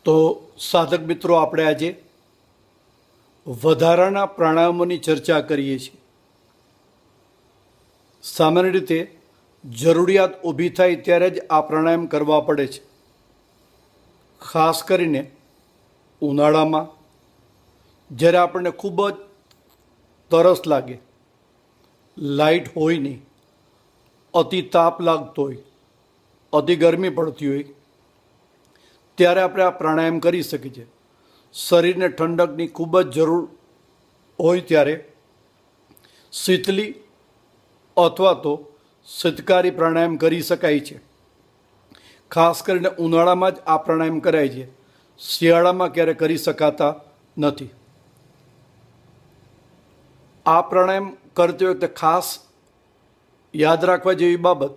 તો સાધક મિત્રો, આપણે આજે વધારાના પ્રાણાયામોની ચર્ચા કરીએ છીએ. સામાન્ય રીતે જરૂરિયાત ઊભી થાય ત્યારે જ આ પ્રાણાયામ કરવા પડે છે. ખાસ કરીને ઉનાળામાં જ્યારે આપણને ખૂબ જ તરસ લાગે, લાઇટ હોય નહીં, અતિ તાપ લાગતો હોય, અતિ ગરમી પડતી હોય, ત્યારે આપણે આ પ્રાણાયામ કરી શકીએ છીએ. શરીરને ઠંડકની ખૂબ જ જરૂર હોય ત્યારે શીતલી અથવા તો શીતકારી પ્રાણાયામ કરી શકાય છે. ખાસ કરીને ઉનાળામાં જ આ પ્રાણાયામ કરાય છે. શિયાળામાં ક્યારે કરી શકાતા નથી. આ પ્રાણાયામ કરતી વખતે ખાસ યાદ રાખવા જેવી બાબત,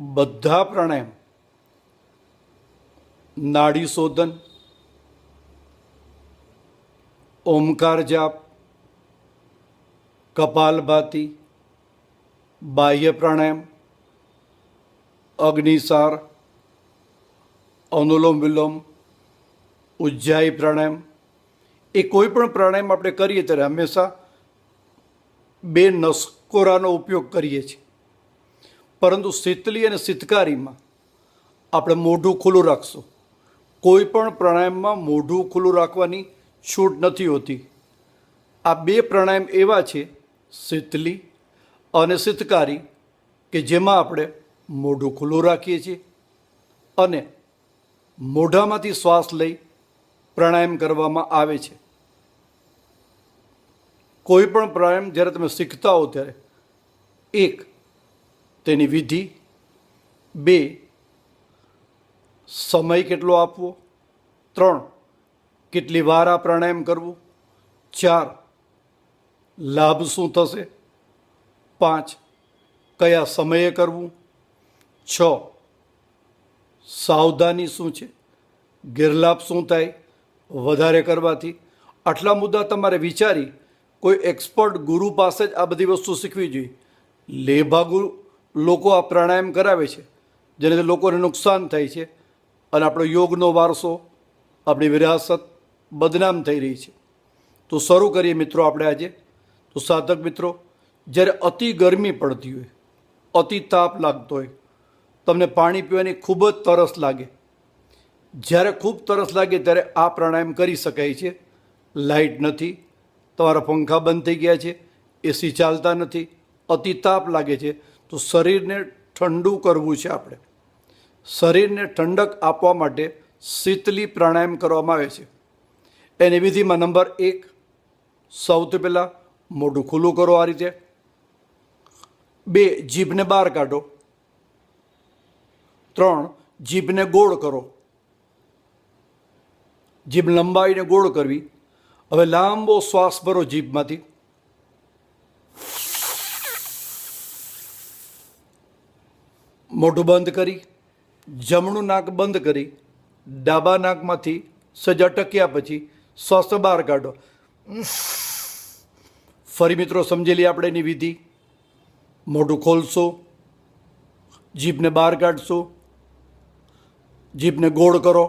બધા પ્રાણાયામ નાડી શોધન, ઓમકાર જાપ, કપાલભાતિ, બાહ્ય પ્રાણાયામ, અગ્નિસાર, અનુલોમ વિલોમ, ઉજ્જાઈ પ્રાણાયામ, એ કોઈ પણ પ્રાણાયામ આપણે કરીએ ત્યારે હંમેશા બે નસકોરાનો ઉપયોગ કરીએ છીએ. પરંતુ શીતલી અને શીતકારીમાં આપણે મોઢું ખુલ્લું રાખશું. કોઈ પણ પ્રાણાયામમાં મોઢું ખુલ્લું રાખવાની છૂટ નથી હોતી. આ બે પ્રાણાયામ એવા છે, શીતલી અને શીતકારી, કે જેમાં આપણે મોઢું ખુલ્લું રાખીએ છીએ અને મોઢામાંથી શ્વાસ લઈ પ્રાણાયામ કરવામાં આવે છે. કોઈ પણ પ્રાણાયામ જ્યારે તમે શીખતા હો ત્યારે એક, તેની વિધિ; બે, સમય કેટલો આપવો; ત્રણ, કેટલી વાર આ પ્રાણાયામ કરવું; ચાર, લાભ શું થશે; પાંચ, કયા સમયે કરવું; છ, સાવધાની શું છે, ગેરલાભ શું થાય વધારે કરવાથી. આટલા મુદ્દા તમારે વિચારી કોઈ એક્સપર્ટ ગુરુ પાસે જ આ બધી વસ્તુ શીખવી જોઈએ. લેભાગુ લોકો આ પ્રાણાયામ કરાવે છે, જેને લોકોને નુકસાન થાય છે અને આપણો યોગનો વારસો, આપણી વિરાસત બદનામ થઈ રહી છે. તો શરૂ કરીએ મિત્રો આપણે આજે. તો સાધક મિત્રો, જ્યારે અતિ ગરમી પડતી હોય, અતિ તાપ લાગતો હોય, તમને પાણી પીવાની ખૂબ જ તરસ લાગે, જ્યારે ખૂબ તરસ લાગે ત્યારે આ પ્રાણાયામ કરી શકાય છે. લાઇટ નથી, તમારા પંખા બંધ થઈ ગયા છે, એસી ચાલતા નથી, અતિ તાપ લાગે છે, તો શરીરને ઠંડુ કરવું છે. આપણે શરીરને ઠંડક આપવા માટે શીતલી પ્રાણાયામ કરવામાં આવે છે. એની વિધિમાં નંબર 1, સૌથી પહેલાં મોઢું ખુલ્લું કરો આ રીતે. 2, જીભને બહાર કાઢો. 3, જીભને ગોળ કરો. જીભ લંબાવીને ગોળ કરવી. હવે લાંબો શ્વાસ ભરો જીભમાંથી. મોઢું બંધ કરી, જમણું નાક બંધ કરી, ડાબા નાકમાંથી સજ અટક્યા પછી શ્વાસ બહાર કાઢો. ફરી મિત્રો સમજેલી આપણે એની વિધિ. મોઢું ખોલશો, જીભને બહાર કાઢશો, જીભને ગોળ કરો,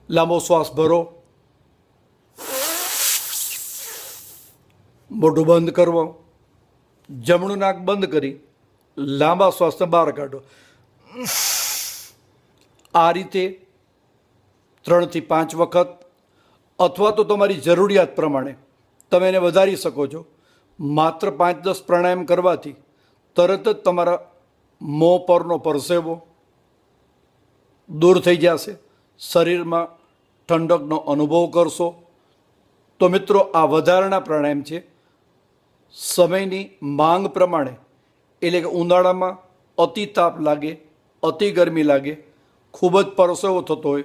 લાંબો શ્વાસ ભરો, મોઢું બંધ કરવો, જમણું નાક બંધ કરી લાંબા શ્વાસને બહાર કાઢો. આ રીતે 3 થી 5 વખત, અથવા તો તમારી જરૂરિયાત પ્રમાણે તમે એને વધારી શકો છો. માત્ર 5-10 પ્રાણાયામ કરવાથી તરત જ તમારા મોં પરનો પરસેવો દૂર થઈ જશે, શરીરમાં ઠંડકનો અનુભવ કરશો. તો મિત્રો, આ વધારાના પ્રાણાયામ છે. સમયની માંગ પ્રમાણે, એટલે કે ઉનાળામાં અતિ તાપ લાગે, અતિ ગરમી લાગે, ખૂબ જ પરસેવો થતો હોય,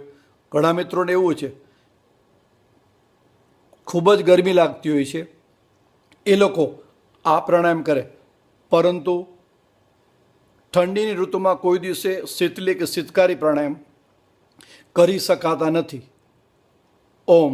ઘણા મિત્રોને એવું છે ખૂબ જ ગરમી લાગતી હોય છે, એ લોકો આ પ્રાણાયામ કરે. પરંતુ ઠંડીની ઋતુમાં કોઈ દિવસે શીતલી કે શીતકારી પ્રાણાયામ કરી શકાતા નથી. ઓમ